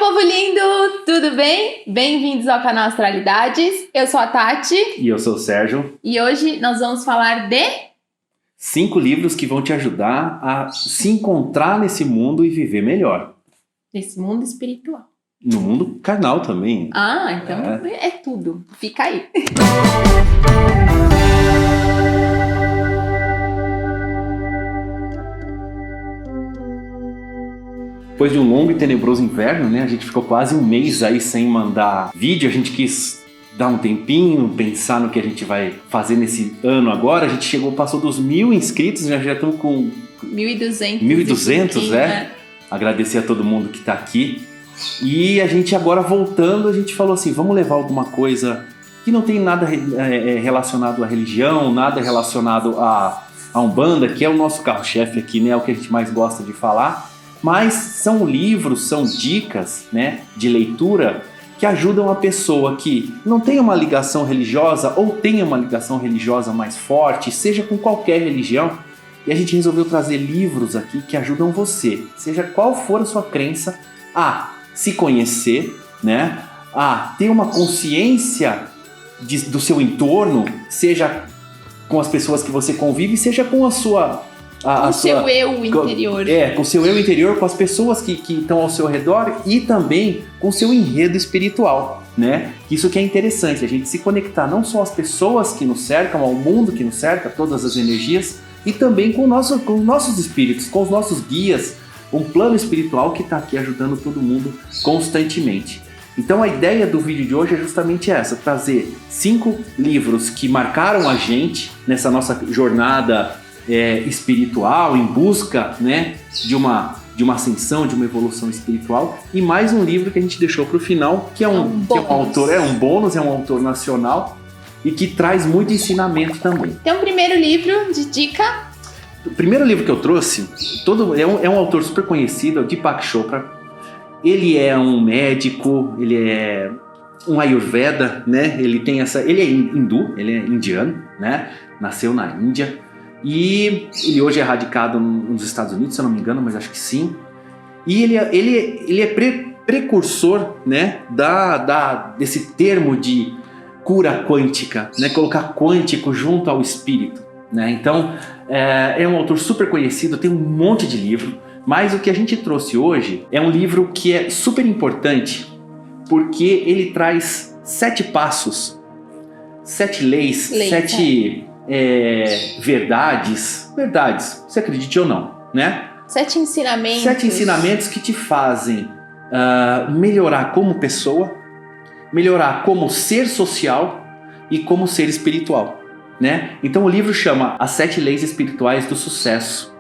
povo lindo! Tudo bem? Bem-vindos ao canal Astralidades. Eu sou a Tati. E eu sou o Sérgio. E hoje nós vamos falar de 5 livros que vão te ajudar a se encontrar nesse mundo e viver melhor. Nesse mundo espiritual. No mundo carnal também. Ah, então é tudo. Fica aí. Depois de um longo e tenebroso inverno, né? A gente ficou quase um mês aí sem mandar vídeo. A gente quis dar um tempinho, pensar no que a gente vai fazer nesse ano agora. A gente passou dos 1.000 inscritos, já estamos com 1.200. 1.200, né? Agradecer a todo mundo que está aqui. E a gente agora voltando, a gente falou assim, vamos levar alguma coisa que não tem nada relacionado à religião, nada relacionado à Umbanda, que é o nosso carro-chefe aqui, né? É o que a gente mais gosta de falar. Mas são livros, são dicas, né, de leitura que ajudam a pessoa que não tem uma ligação religiosa ou tem uma ligação religiosa mais forte, seja com qualquer religião. E a gente resolveu trazer livros aqui que ajudam você, seja qual for a sua crença, a se conhecer, né, a ter uma consciência do seu entorno, seja com as pessoas que você convive, seja com a sua... Com o seu eu interior. Com o seu eu interior, com as pessoas que estão ao seu redor e também com o seu enredo espiritual, né? Isso que é interessante, a gente se conectar não só às pessoas que nos cercam, ao mundo que nos cerca, todas as energias, e também com os nossos espíritos, com os nossos guias, um plano espiritual que está aqui ajudando todo mundo constantemente. Então a ideia do vídeo de hoje é justamente essa, trazer 5 livros que marcaram a gente nessa nossa jornada espiritual, em busca, né, de uma ascensão, de uma evolução espiritual, e mais um livro que a gente deixou para o final, que é um bônus, é um autor nacional e que traz muito ensinamento também. Então, o primeiro livro de dica. O primeiro livro que eu trouxe é um autor super conhecido, é o Deepak Chopra. Ele é um médico, ele é um Ayurveda, né? Ele é hindu, ele é indiano, né? Nasceu na Índia. E ele hoje é radicado nos Estados Unidos, se eu não me engano, mas acho que sim. E ele é precursor, né, desse termo de cura quântica, né, colocar quântico junto ao espírito, né? Então, é um autor super conhecido, tem um monte de livro, mas o que a gente trouxe hoje é um livro que é super importante, porque ele traz 7 passos, 7 leis, 7... verdades, você acredite ou não, né? 7 ensinamentos. 7 ensinamentos que te fazem melhorar como pessoa, melhorar como ser social e como ser espiritual, né? Então o livro chama As 7 Leis Espirituais do Sucesso,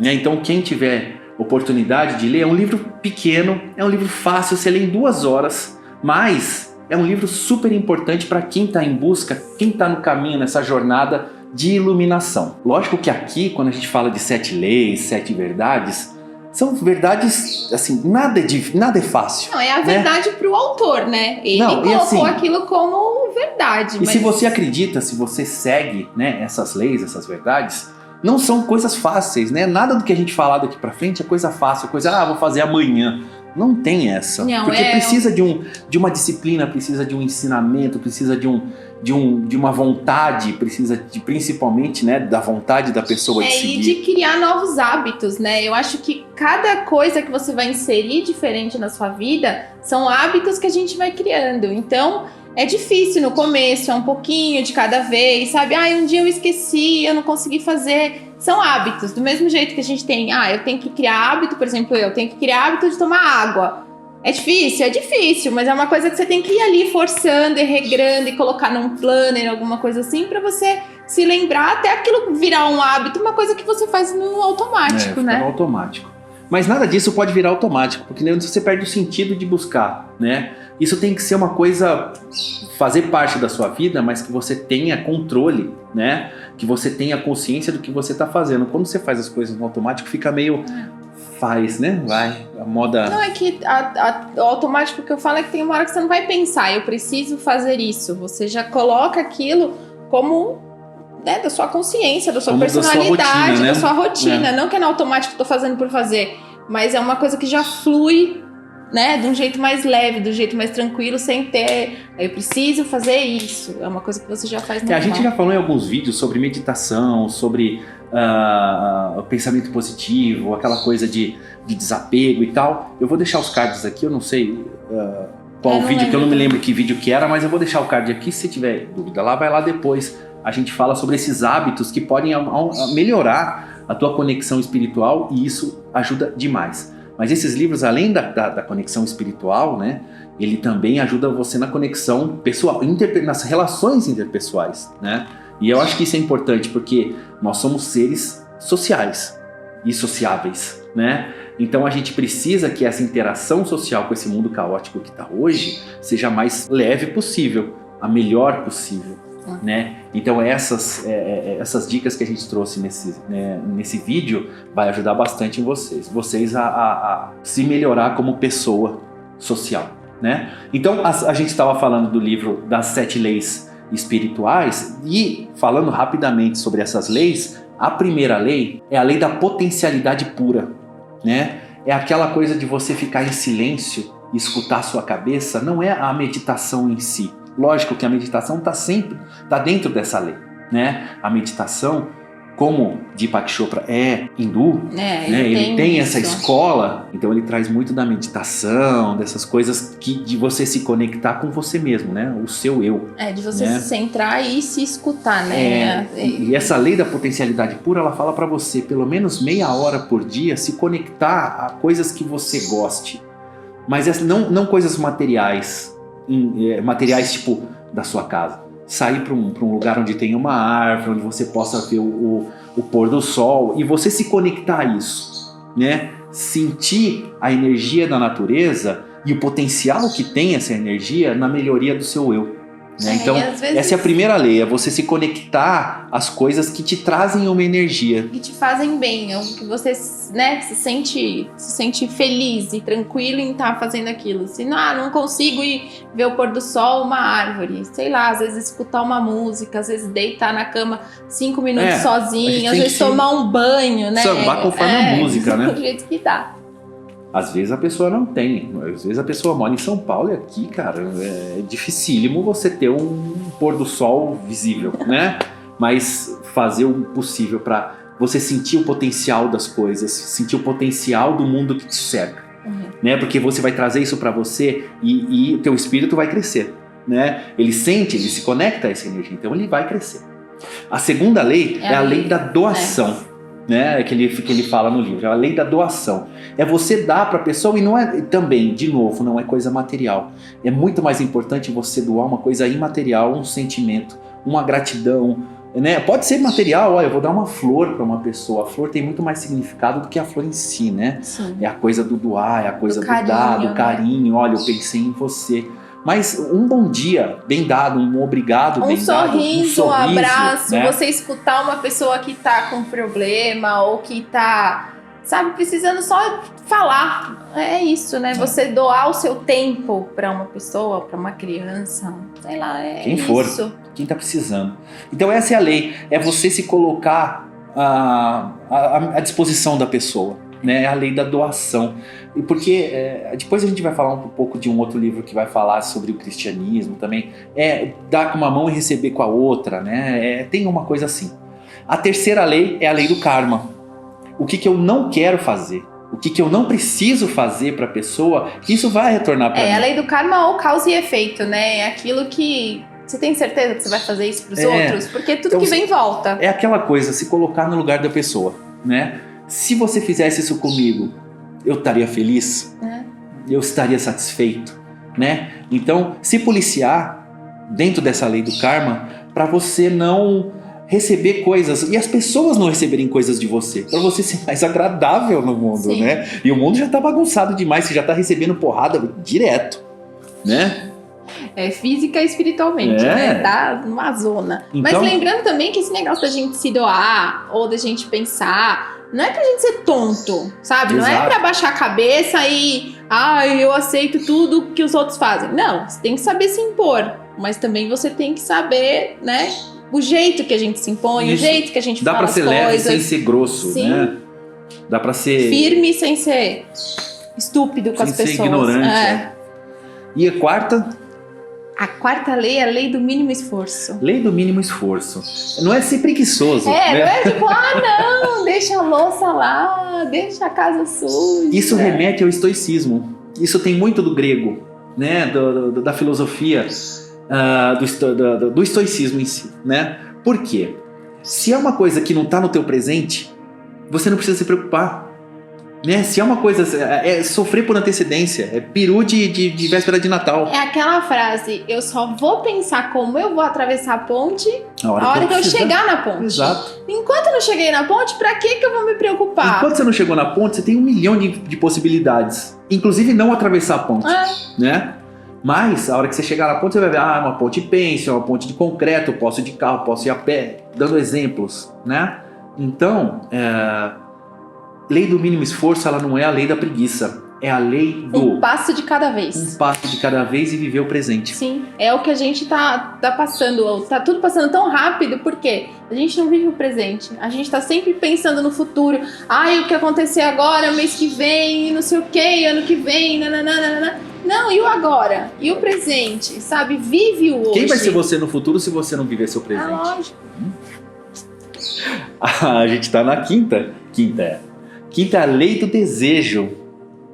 né? Então quem tiver oportunidade de ler, é um livro pequeno, é um livro fácil, você lê em 2 horas, mas... é um livro super importante para quem está em busca, quem está no caminho nessa jornada de iluminação. Lógico que aqui, quando a gente fala de 7 leis, 7 verdades, são verdades, assim, nada é fácil. Não, é a verdade, né? Para o autor, né? Ele colocou assim, aquilo como verdade. E se você acredita, se você segue, né, essas leis, essas verdades, não são coisas fáceis, né? Nada do que a gente falar daqui para frente é coisa fácil, vou fazer amanhã. Não tem essa, não, porque precisa de uma disciplina, precisa de um ensinamento, precisa de uma vontade, precisa principalmente, né, da vontade da pessoa de seguir. E de criar novos hábitos, né? Eu acho que cada coisa que você vai inserir diferente na sua vida são hábitos que a gente vai criando. Então, é difícil no começo, é um pouquinho de cada vez, sabe? Um dia eu esqueci, eu não consegui fazer... São hábitos, do mesmo jeito que a gente tem, eu tenho que criar hábito, por exemplo, eu tenho que criar hábito de tomar água. É difícil, mas é uma coisa que você tem que ir ali forçando e regrando e colocar num planner, alguma coisa assim, pra você se lembrar até aquilo virar um hábito, uma coisa que você faz no automático, né? No automático. Mas nada disso pode virar automático, porque você perde o sentido de buscar, né? Isso tem que ser uma coisa, fazer parte da sua vida, mas que você tenha controle, né? Que você tenha consciência do que você está fazendo. Quando você faz as coisas no automático, fica meio... né? Vai, a moda... Não, é que o automático que eu falo é que tem uma hora que você não vai pensar, eu preciso fazer isso. Você já coloca aquilo como... né, da sua consciência, da sua como personalidade, da sua rotina. Não que é no automático que eu tô fazendo por fazer, mas é uma coisa que já flui né, de um jeito mais leve, do jeito mais tranquilo, sem ter, eu preciso fazer isso. É uma coisa que você já faz normal. A gente já falou em alguns vídeos sobre meditação, sobre o pensamento positivo, aquela coisa de desapego e tal. Eu vou deixar os cards aqui, eu não sei qual vídeo, que eu não me lembro que vídeo que era, mas eu vou deixar o card aqui, se tiver dúvida lá, vai lá depois. A gente fala sobre esses hábitos que podem melhorar a tua conexão espiritual e isso ajuda demais. Mas esses livros, além da conexão espiritual, né, ele também ajuda você na conexão pessoal, nas relações interpessoais, né? E eu acho que isso é importante porque nós somos seres sociais e sociáveis, né? Então a gente precisa que essa interação social com esse mundo caótico que está hoje seja a mais leve possível, a melhor possível, né? Então essas dicas que a gente trouxe nesse vídeo vai ajudar bastante em vocês a se melhorar como pessoa social, né? Então a gente estava falando do livro das 7 leis espirituais e falando rapidamente sobre essas leis. A primeira lei é a lei da potencialidade pura, né? É aquela coisa de você ficar em silêncio e escutar a sua cabeça, não é a meditação em si. Lógico que a meditação está dentro dessa lei, né? A meditação, como Deepak Chopra é hindu, né? Ele tem essa escola, então ele traz muito da meditação, dessas coisas de você se conectar com você mesmo, né? O seu eu. De você se centrar e se escutar, né? E essa lei da potencialidade pura, ela fala para você, pelo menos meia hora por dia, se conectar a coisas que você goste. Mas não coisas materiais, materiais tipo da sua casa. Sair para um lugar onde tem uma árvore, onde você possa ver o pôr do sol e você se conectar a isso, né? Sentir a energia da natureza e o potencial que tem essa energia na melhoria do seu eu, né? Então, essa é a primeira lei, é você se conectar às coisas que te trazem uma energia. Que te fazem bem, que você, né, se sente feliz e tranquilo em estar fazendo aquilo. Se não consigo ir ver o pôr do sol, uma árvore, sei lá, às vezes escutar uma música, às vezes deitar na cama 5 minutos sozinho, às vezes tomar um banho, né? Sambar conforme a música, né? Do jeito que dá. Às vezes a pessoa não tem, às vezes a pessoa mora em São Paulo e aqui, cara, é dificílimo você ter um pôr do sol visível, né? Mas fazer o possível para você sentir o potencial das coisas, sentir o potencial do mundo que te cerca, né? Porque você vai trazer isso para você e o teu espírito vai crescer, né? Ele se conecta a essa energia, então ele vai crescer. A segunda lei é a lei da doação. Né, que ele fala no livro, é a lei da doação. É você dar para a pessoa e não é também, de novo, não é coisa material. É muito mais importante você doar uma coisa imaterial, um sentimento, uma gratidão, né? Pode ser material, eu vou dar uma flor para uma pessoa. A flor tem muito mais significado do que a flor em si, né? Sim. É a coisa do doar, é a coisa do dar, do carinho. Olha, eu pensei em você. Mas um bom dia bem dado, um obrigado bem dado, um sorriso, um abraço, né? Você escutar uma pessoa que tá com problema ou que tá, sabe, precisando só falar. É isso, né? Você doar o seu tempo para uma pessoa, para uma criança, sei lá, quem for, quem tá precisando. Então essa é a lei, é você se colocar à disposição da pessoa. Né, a lei da doação. E porque depois a gente vai falar um pouco de um outro livro que vai falar sobre o cristianismo também. Dar com uma mão e receber com a outra, né? Tem uma coisa assim. A terceira lei é a lei do karma. O que eu não quero fazer, o que eu não preciso fazer para a pessoa, isso vai retornar para mim. A lei do karma ou causa e efeito, né? É aquilo que você tem certeza que você vai fazer isso para os outros? Porque tudo então, que vem volta. É aquela coisa, se colocar no lugar da pessoa, né? Se você fizesse isso comigo, eu estaria feliz? Eu estaria satisfeito, né? Então, se policiar dentro dessa lei do karma para você não receber coisas e as pessoas não receberem coisas de você, para você ser mais agradável no mundo, sim, né? E o mundo já tá bagunçado demais, você já tá recebendo porrada direto, né? Física e espiritualmente, né? Tá numa zona. Então, mas lembrando também que esse negócio da gente se doar ou da gente pensar, não é pra gente ser tonto, sabe? Exato. Não é pra baixar a cabeça e eu aceito tudo que os outros fazem. Não, você tem que saber se impor, mas também você tem que saber, né? O jeito que a gente se impõe, isso. O jeito que a gente fala as coisas. Dá pra ser leve sem ser grosso, sim, né? Dá pra ser... firme sem ser... estúpido com as Sem ser pessoas. ignorante. E a quarta? A quarta lei é a lei do mínimo esforço. Lei do mínimo esforço. Não é ser preguiçoso. Não né? é tipo, não, deixa a louça lá, deixa a casa suja. Isso remete ao estoicismo. Isso tem muito do grego, né? Da filosofia, do estoicismo em si, né? Por quê? Se é uma coisa que não está no teu presente, você não precisa se preocupar. Né? Se é uma coisa, é sofrer por antecedência, é peru de véspera de Natal. É aquela frase, eu só vou pensar como eu vou atravessar a ponte a hora que eu chegar na ponte. Exato. Enquanto eu não cheguei na ponte, pra que eu vou me preocupar? Enquanto você não chegou na ponte, você tem 1 milhão de possibilidades. Inclusive não atravessar a ponte, né? Mas, a hora que você chegar na ponte, você vai ver, uma ponte pêncil, uma ponte de concreto, eu posso ir de carro, posso ir a pé, dando exemplos, né? Então, lei do mínimo esforço, ela não é a lei da preguiça. É a lei do... Um passo de cada vez. Um passo de cada vez e viver o presente. Sim, é o que a gente tá passando. Tá tudo passando tão rápido, porque a gente não vive o presente. A gente tá sempre pensando no futuro. O que acontecer agora, mês que vem, não sei o que, ano que vem, nananana. Não, e o agora? E o presente, sabe? Vive o hoje. Quem vai ser você no futuro se você não viver seu presente? Lógico. A gente tá na quinta. Quinta é a lei do desejo,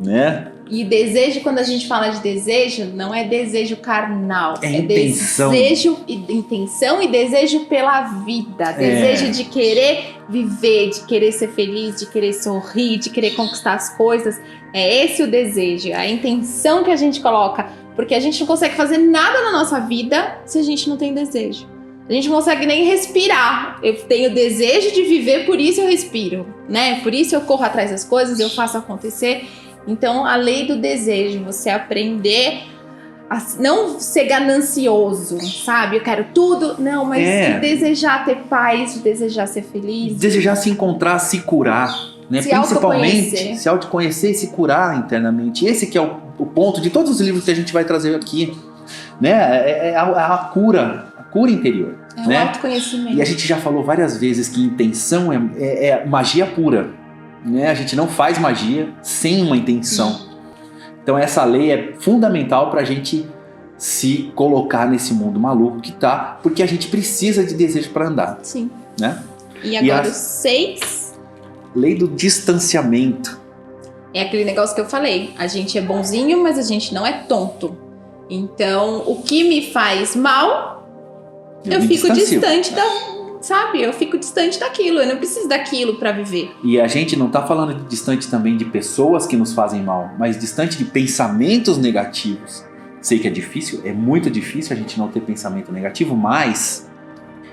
né? E desejo, quando a gente fala de desejo, não é desejo carnal. É intenção. Intenção e desejo pela vida. Desejo de querer viver, de querer ser feliz, de querer sorrir, de querer conquistar as coisas. É esse o desejo, a intenção que a gente coloca. Porque a gente não consegue fazer nada na nossa vida se a gente não tem desejo. A gente não consegue nem respirar. Eu tenho desejo de viver, por isso eu respiro, né? Por isso eu corro atrás das coisas, eu faço acontecer. Então, a lei do desejo, você aprender a não ser ganancioso, sabe? Eu quero tudo. Não, mas de desejar ter paz, de desejar ser feliz. Desejar se encontrar, se curar, né? Principalmente se autoconhecer e se curar internamente. Esse que é o ponto de todos os livros que a gente vai trazer aqui, né? É a cura interior. É né? o autoconhecimento. E a gente já falou várias vezes que intenção é magia pura. Né? A gente não faz magia sem uma intenção. Então essa lei é fundamental para a gente se colocar nesse mundo maluco que tá, porque a gente precisa de desejo para andar. Sim. Né? E agora o 6... Lei do distanciamento. É aquele negócio que eu falei. A gente é bonzinho, mas a gente não é tonto. Então, o que me faz mal... Eu fico distante sabe? Eu fico distante daquilo. Eu não preciso daquilo para viver. E a gente não tá falando de distante também de pessoas que nos fazem mal, mas distante de pensamentos negativos. Sei que é difícil, é muito difícil a gente não ter pensamento negativo, mas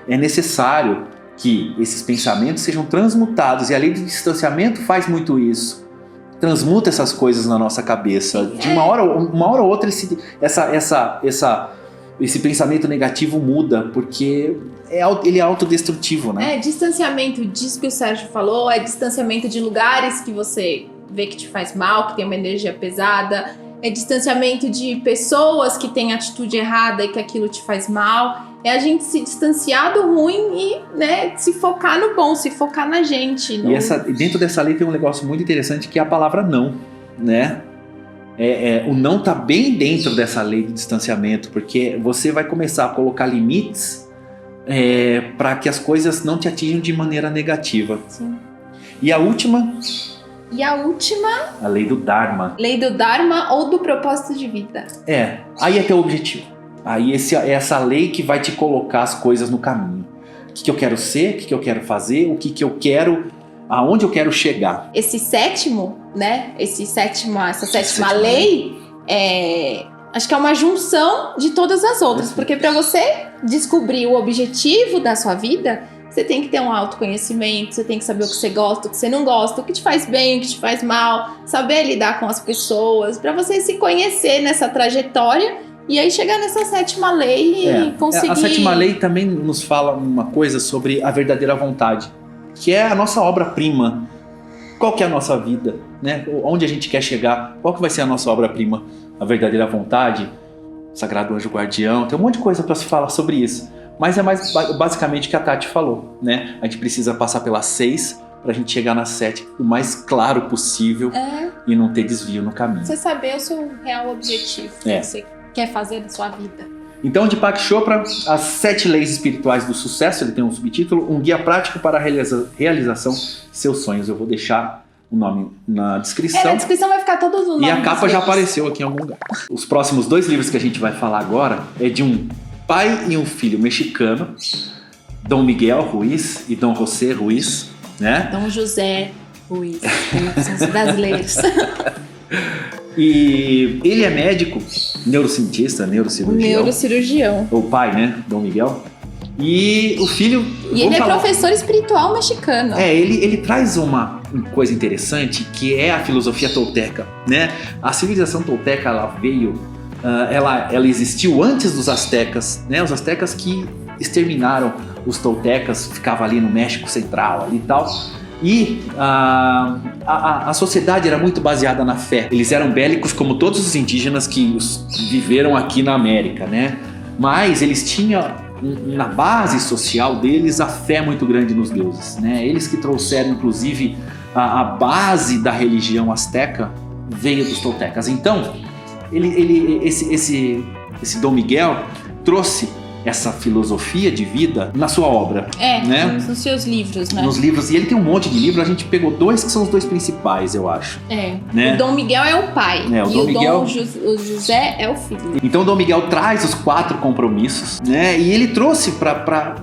é necessário que esses pensamentos sejam transmutados. E a lei do distanciamento faz muito isso. Transmuta essas coisas na nossa cabeça. De uma hora ou outra esse pensamento negativo muda, porque ele é autodestrutivo, né? Distanciamento disso que o Sérgio falou, é distanciamento de lugares que você vê que te faz mal, que tem uma energia pesada, é distanciamento de pessoas que têm atitude errada e que aquilo te faz mal, é a gente se distanciar do ruim e, né, se focar no bom, se focar na gente. E dentro dessa lei tem um negócio muito interessante que é a palavra não, né? O não tá bem dentro dessa lei de distanciamento, porque você vai começar a colocar limites para que as coisas não te atinjam de maneira negativa. Sim. E a última? A lei do Dharma. Lei do Dharma ou do propósito de vida. Aí é teu objetivo. Aí é essa lei que vai te colocar as coisas no caminho. O que eu quero ser, o que eu quero fazer, o que eu quero... Aonde eu quero chegar? Esse sétimo, né? Essa sétima lei, acho que é uma junção de todas as outras. Porque para você descobrir o objetivo da sua vida, você tem que ter um autoconhecimento, você tem que saber o que você gosta, o que você não gosta, o que te faz bem, o que te faz mal, saber lidar com as pessoas, para você se conhecer nessa trajetória e aí chegar nessa sétima lei e conseguir... A sétima lei também nos fala uma coisa sobre a verdadeira vontade, que é a nossa obra-prima. Qual que é a nossa vida, né? Onde a gente quer chegar? Qual que vai ser a nossa obra-prima? A verdadeira vontade? Sagrado Anjo Guardião? Tem um monte de coisa para se falar sobre isso. Mas é mais basicamente o que a Tati falou, né? A gente precisa passar pelas 6 pra gente chegar na 7 o mais claro possível e não ter desvio no caminho. Você saber o seu real objetivo que você quer fazer na sua vida. Então, Deepak Chopra, As 7 Leis Espirituais do Sucesso, ele tem um subtítulo, um guia prático para a realização de seus sonhos. Eu vou deixar o nome na descrição. Na descrição vai ficar todos os nomes. E a capa já apareceu aqui em algum lugar. Os próximos 2 livros que a gente vai falar agora é de um pai e um filho mexicano, Dom Miguel Ruiz e Dom José Ruiz, né? Dom José Ruiz, são os brasileiros. E ele é médico, neurocientista, neurocirurgião. O pai, né? Dom Miguel. E o filho... E ele é professor espiritual mexicano. Ele traz uma coisa interessante, que é a filosofia tolteca, né? A civilização tolteca, ela veio... ela existiu antes dos astecas, né? Os astecas que exterminaram os toltecas, ficava ali no México Central ali e tal. E a sociedade era muito baseada na fé. Eles eram bélicos como todos os indígenas que viveram aqui na América, né? Mas eles tinham na base social deles a fé muito grande nos deuses, né? Eles que trouxeram inclusive a base da religião asteca veio dos toltecas. Então esse Dom Miguel trouxe essa filosofia de vida na sua obra. Né? Nos seus livros, né? Nos livros. E ele tem um monte de livros, a gente pegou 2 que são os 2 principais, eu acho. Né? O Dom Miguel é o pai. Dom José é o filho. Então o Dom Miguel traz os 4 compromissos, né? E ele trouxe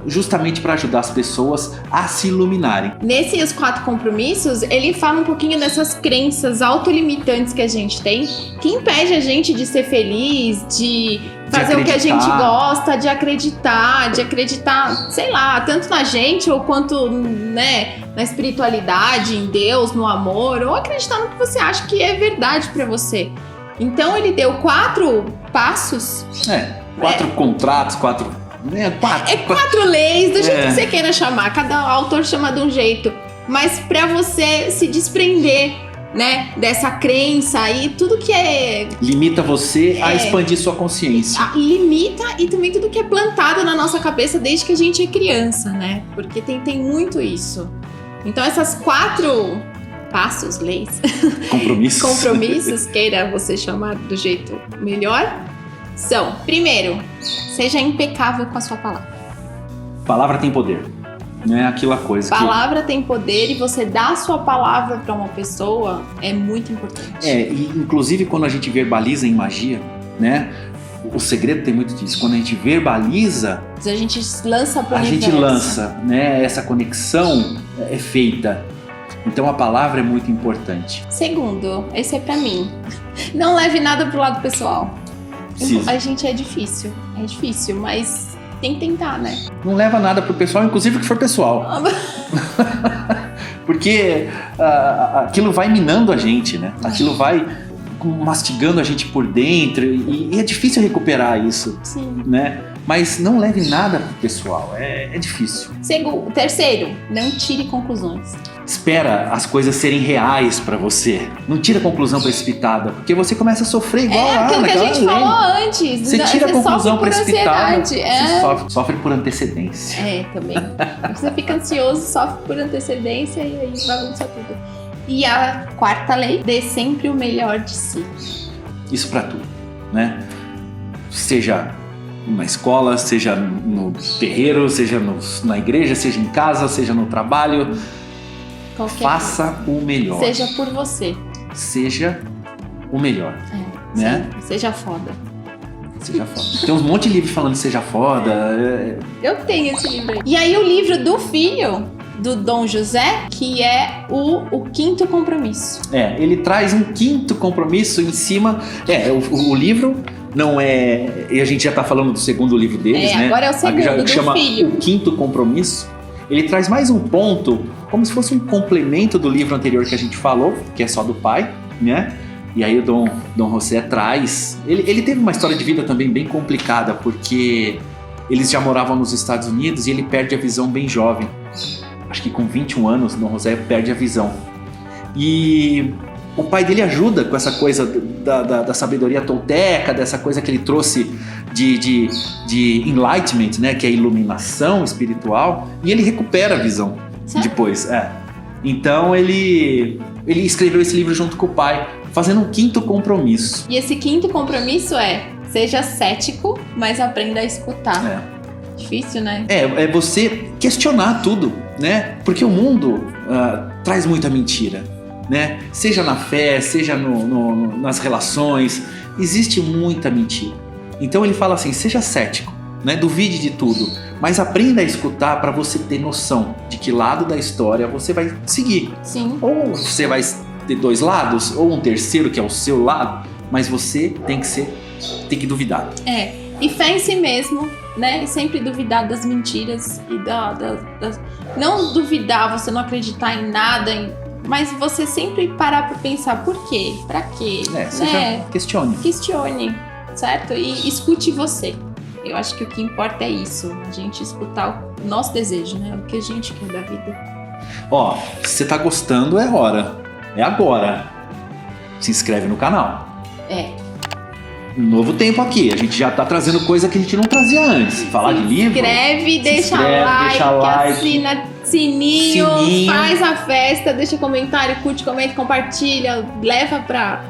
justamente para ajudar as pessoas a se iluminarem. Nesses 4 compromissos, ele fala um pouquinho dessas crenças autolimitantes que a gente tem, que impede a gente de ser feliz, de fazer o que a gente gosta, de acreditar, sei lá, tanto na gente ou quanto, né, na espiritualidade, em Deus, no amor, ou acreditar no que você acha que é verdade pra você. Então ele deu 4 passos. 4 contratos, 4 leis, do jeito que você queira chamar. Cada autor chama de um jeito. Mas pra você se desprender, né, dessa crença e tudo que limita você a expandir sua consciência. Limita e também tudo que é plantado na nossa cabeça desde que a gente é criança, né? Porque tem muito isso. Então essas 4 passos, leis, compromissos, queira você chamar do jeito melhor, são: primeiro, seja impecável com a sua palavra. Palavra tem poder. Não é aquela coisa palavra tem poder, e você dar a sua palavra para uma pessoa é muito importante. E inclusive quando a gente verbaliza em magia, né? O segredo tem muito disso. Quando a gente verbaliza, a gente lança para o universo. A gente lança, né? Essa conexão é feita. Então a palavra é muito importante. Segundo, esse é para mim. Não leve nada pro lado pessoal. A gente é difícil, mas tem que tentar, né? Não leva nada pro pessoal, inclusive que for pessoal. Porque aquilo vai minando a gente, né? Aquilo vai mastigando a gente por dentro e é difícil recuperar isso. Sim. Né? Mas não leve nada pro pessoal, é difícil. Terceiro, não tire conclusões. Espera as coisas serem reais pra você. Não tira conclusão precipitada, porque você começa a sofrer igual lá aquilo que a gente falou antes. Você tira a conclusão precipitada, você sofre por antecedência. Também. Você fica ansioso, sofre por antecedência e aí bagunça tudo. E a 4ª lei: dê sempre o melhor de si. Isso pra tudo, né? Seja na escola, seja no terreiro, seja na igreja, seja em casa, seja no trabalho. Faça o melhor. Seja por você. Seja o melhor. Né? Seja foda. Seja foda. Tem um monte de livro falando seja foda. Eu tenho esse livro aí. E aí o livro do filho do Dom José, que é o 5º compromisso. Ele traz um 5º compromisso em cima. O livro não é... E a gente já tá falando do 2º livro deles, né? Agora é o 2º do chama filho. O 5º compromisso. Ele traz mais um ponto, como se fosse um complemento do livro anterior que a gente falou, que é só do pai, né? E aí o Dom José traz... Ele teve uma história de vida também bem complicada, porque eles já moravam nos Estados Unidos e ele perde a visão bem jovem. Acho que com 21 anos, Dom José perde a visão. E o pai dele ajuda com essa coisa da sabedoria tolteca, dessa coisa que ele trouxe de enlightenment, né? Que é a iluminação espiritual. E ele recupera a visão depois. Então ele escreveu esse livro junto com o pai, fazendo um 5º compromisso. E esse 5º compromisso é: seja cético, mas aprenda a escutar. Difícil, né? É você questionar tudo, né? Porque o mundo traz muita mentira, né? Seja na fé, seja nas relações, existe muita mentira. Então ele fala assim, seja cético, né? Duvide de tudo, mas aprenda a escutar para você ter noção de que lado da história você vai seguir. Sim. Ou você vai ter 2 lados, ou um terceiro que é o seu lado, mas você tem que duvidar. E fé em si mesmo, né? E sempre duvidar das mentiras e não duvidar, você não acreditar em nada, mas você sempre parar pra pensar por quê, pra quê, seja, questione. Questione, certo? E escute você. Eu acho que o que importa é isso, a gente escutar o nosso desejo, né? O que a gente quer da vida. Se você tá gostando, é hora. É agora. Se inscreve no canal. Novo tempo aqui, a gente já tá trazendo coisa que a gente não trazia antes. Falar de livro. Deixa like, assina sininho, faz a festa, deixa comentário, curte, comenta, compartilha, leva pra...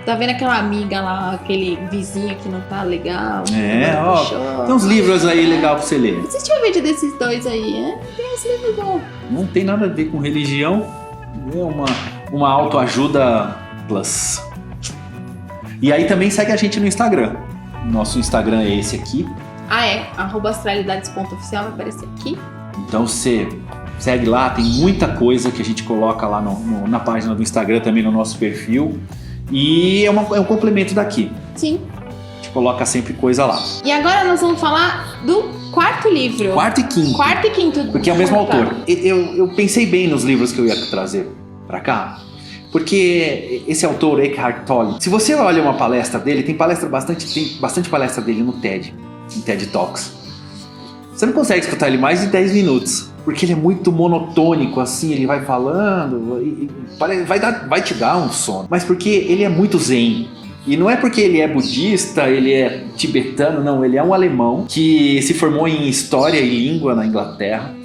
Tá vendo aquela amiga lá, aquele vizinho que não tá legal? Tem uns livros aí legal pra você ler. Assistiu o vídeo desses 2 aí, né? Tem esse livro bom. Não tem nada a ver com religião, é uma autoajuda plus. E aí também segue a gente no Instagram. Nosso Instagram é esse aqui. @astralidades.oficial, vai aparecer aqui. Então você segue lá, tem muita coisa que a gente coloca lá na página do Instagram, também no nosso perfil. E é um complemento daqui. Sim. A gente coloca sempre coisa lá. E agora nós vamos falar do 4º livro. 4º e 5º. 4º e 5º. Porque é o mesmo autor. Eu pensei bem nos livros que eu ia trazer pra cá. Porque esse autor, Eckhart Tolle, se você olha uma palestra dele, tem bastante palestra dele no TED, em TED Talks. Você não consegue escutar ele mais de 10 minutos, porque ele é muito monotônico, assim, ele vai falando, e vai te dar um sono. Mas porque ele é muito zen. E não é porque ele é budista, ele é tibetano, não, ele é um alemão que se formou em História e Língua na Inglaterra.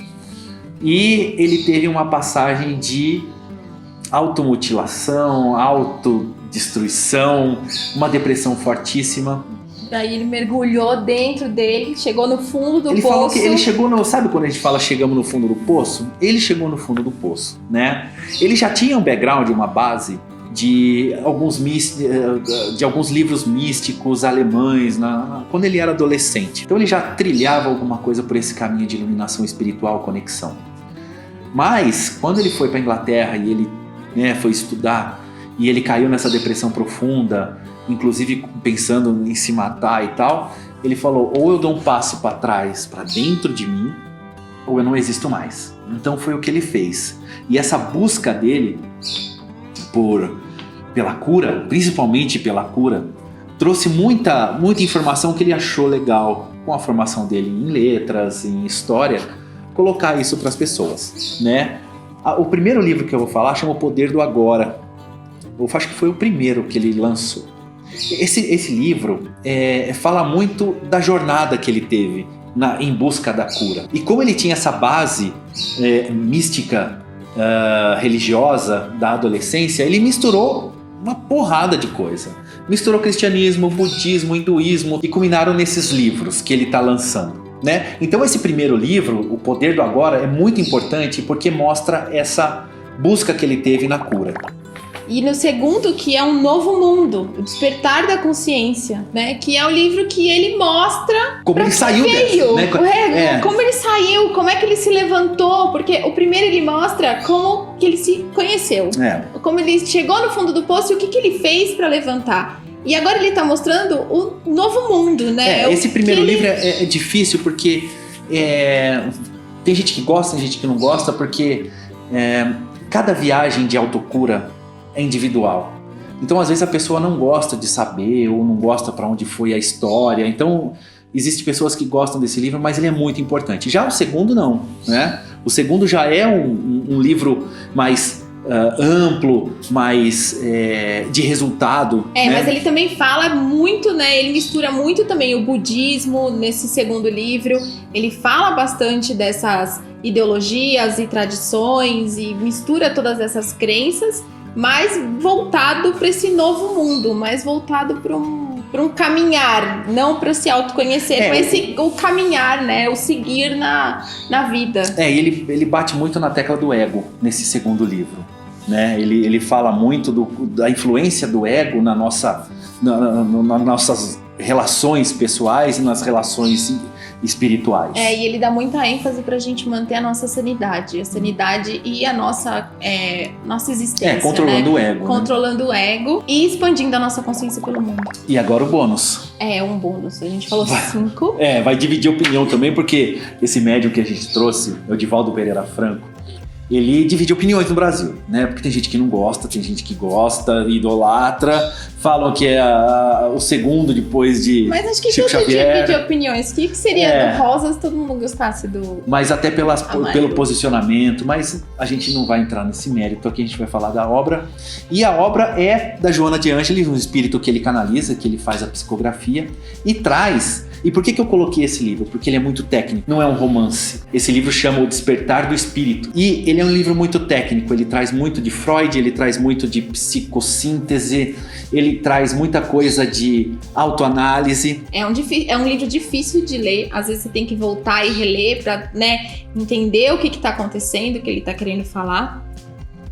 E ele teve uma passagem de automutilação, autodestruição, uma depressão fortíssima. Daí ele mergulhou dentro dele, chegou no fundo do poço. Ele falou que ele chegou sabe quando a gente fala chegamos no fundo do poço? Ele chegou no fundo do poço, né? Ele já tinha um background, uma base de alguns livros místicos alemães quando ele era adolescente. Então ele já trilhava alguma coisa por esse caminho de iluminação espiritual, conexão. Mas quando ele foi para a Inglaterra e ele foi estudar e ele caiu nessa depressão profunda, inclusive pensando em se matar e tal, ele falou, ou eu dou um passo para trás, para dentro de mim, ou eu não existo mais. Então foi o que ele fez. E essa busca dele pela cura, principalmente pela cura, trouxe muita informação que ele achou legal, com a formação dele em letras, em história, colocar isso para as pessoas, né? O primeiro livro que eu vou falar chama O Poder do Agora. Eu acho que foi o primeiro que ele lançou. Esse livro fala muito da jornada que ele teve em busca da cura. E como ele tinha essa base mística, religiosa da adolescência, ele misturou uma porrada de coisa. Misturou cristianismo, budismo, hinduísmo e culminaram nesses livros que ele está lançando. Né? Então esse primeiro livro, O Poder do Agora, é muito importante porque mostra essa busca que ele teve na cura. E no segundo, que é Um Novo Mundo, O Despertar da Consciência, né? Que é o livro que ele mostra como ele saiu dessa, né? Como ele saiu, como é que ele se levantou, porque o primeiro ele mostra como que ele se conheceu, como ele chegou no fundo do poço e o que ele fez para levantar. E agora ele tá mostrando o novo mundo, né? Esse primeiro livro é difícil porque tem gente que gosta, tem gente que não gosta, porque cada viagem de autocura é individual. Então, às vezes, a pessoa não gosta de saber ou não gosta para onde foi a história. Então, existem pessoas que gostam desse livro, mas ele é muito importante. Já o segundo, não, né? O segundo já é um livro mais amplo, mais de resultado. Né? Mas ele também fala muito, né? Ele mistura muito também o budismo nesse segundo livro. Ele fala bastante dessas ideologias e tradições e mistura todas essas crenças, mas voltado para esse novo mundo, mais voltado para um caminhar, não para se autoconhecer, mas o caminhar, né? O seguir na vida. Ele bate muito na tecla do ego nesse segundo livro, né? Ele fala muito da influência do ego nas nossas relações pessoais e nas relações espirituais. E ele dá muita ênfase pra gente manter a nossa sanidade e a nossa existência. Controlando o ego. Controlando o ego e expandindo a nossa consciência pelo mundo. E agora o bônus. Um bônus. A gente falou 5. Vai dividir opinião também, porque esse médium que a gente trouxe, o Divaldo Pereira Franco, ele divide opiniões no Brasil, né? Porque tem gente que não gosta, tem gente que gosta, idolatra, falam que é o segundo depois de Mas acho que Chico tudo Xavier. divide opiniões. O que seria do Rosas se todo mundo gostasse do... Mas até pelo posicionamento, mas a gente não vai entrar nesse mérito aqui, a gente vai falar da obra. E a obra é da Joana de Ângeles, um espírito que ele canaliza, que ele faz a psicografia e traz... E por que eu coloquei esse livro? Porque ele é muito técnico, não é um romance. Esse livro chama O Despertar do Espírito. E ele é um livro muito técnico, ele traz muito de Freud, ele traz muito de psicossíntese, ele traz muita coisa de autoanálise. É um livro difícil de ler, às vezes você tem que voltar e reler para, né, entender o que está acontecendo, o que ele está querendo falar.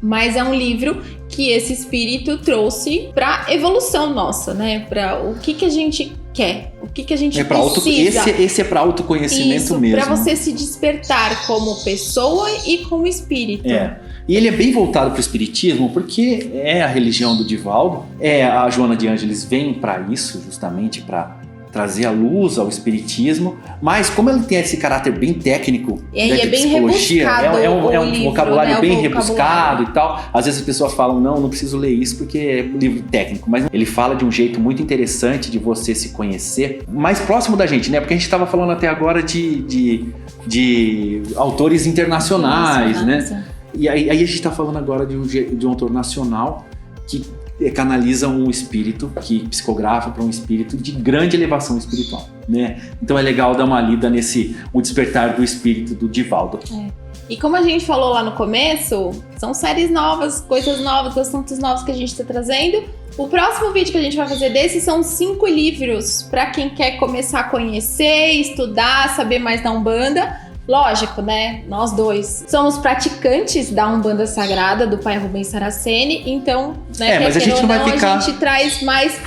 Mas é um livro que esse espírito trouxe para evolução nossa, né? Para o que a gente quer, o que a gente precisa. Esse é para autoconhecimento mesmo. Para você se despertar como pessoa e como espírito. E ele é bem voltado para o espiritismo, porque é a religião do Divaldo. A Joana de Ângeles vem para isso, justamente para trazer a luz ao espiritismo, mas como ele tem esse caráter bem técnico, é bem rebuscado, é um livro, vocabulário né? bem rebuscado e tal. Às vezes as pessoas falam, não preciso ler isso porque é um livro técnico, mas ele fala de um jeito muito interessante de você se conhecer, mais próximo da gente, né? Porque a gente estava falando até agora de autores internacionais, né? E aí a gente está falando agora de um autor nacional que canaliza um espírito, que psicografa para um espírito de grande elevação espiritual, né? Então é legal dar uma lida nesse O Despertar do Espírito do Divaldo. E como a gente falou lá no começo, são séries novas, coisas novas, assuntos novos que a gente está trazendo. O próximo vídeo que a gente vai fazer desses são 5 livros para quem quer começar a conhecer, estudar, saber mais da Umbanda. Lógico, né? Nós dois somos praticantes da Umbanda Sagrada do Pai Rubens Saraceni, então, né? Mas a gente não vai ficar... A gente traz mais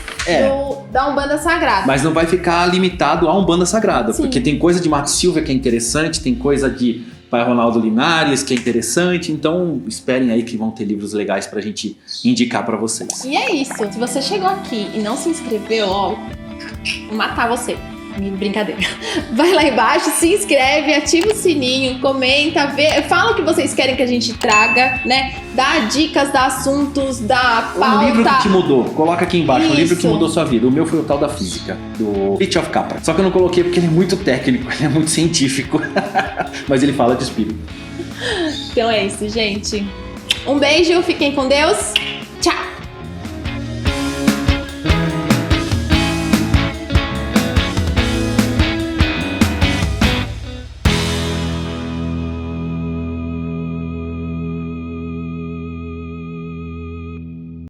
da Umbanda Sagrada. Mas não vai ficar limitado à Umbanda Sagrada, Sim. Porque tem coisa de Mato Silva que é interessante, tem coisa de Pai Ronaldo Linares que é interessante, então esperem aí que vão ter livros legais pra gente indicar pra vocês. E é isso. Se você chegou aqui e não se inscreveu, vou matar você. Brincadeira. Vai lá embaixo, se inscreve, ativa o sininho, comenta, fala o que vocês querem que a gente traga, né? Dá dicas, dá assuntos, dá pauta. Um livro que te mudou, coloca aqui embaixo. Isso. Um livro que mudou sua vida. O meu foi o tal da física, do Fritjof Capra. Só que eu não coloquei porque ele é muito técnico, ele é muito científico. Mas ele fala de espírito. Então é isso, gente. Um beijo, fiquem com Deus. Tchau!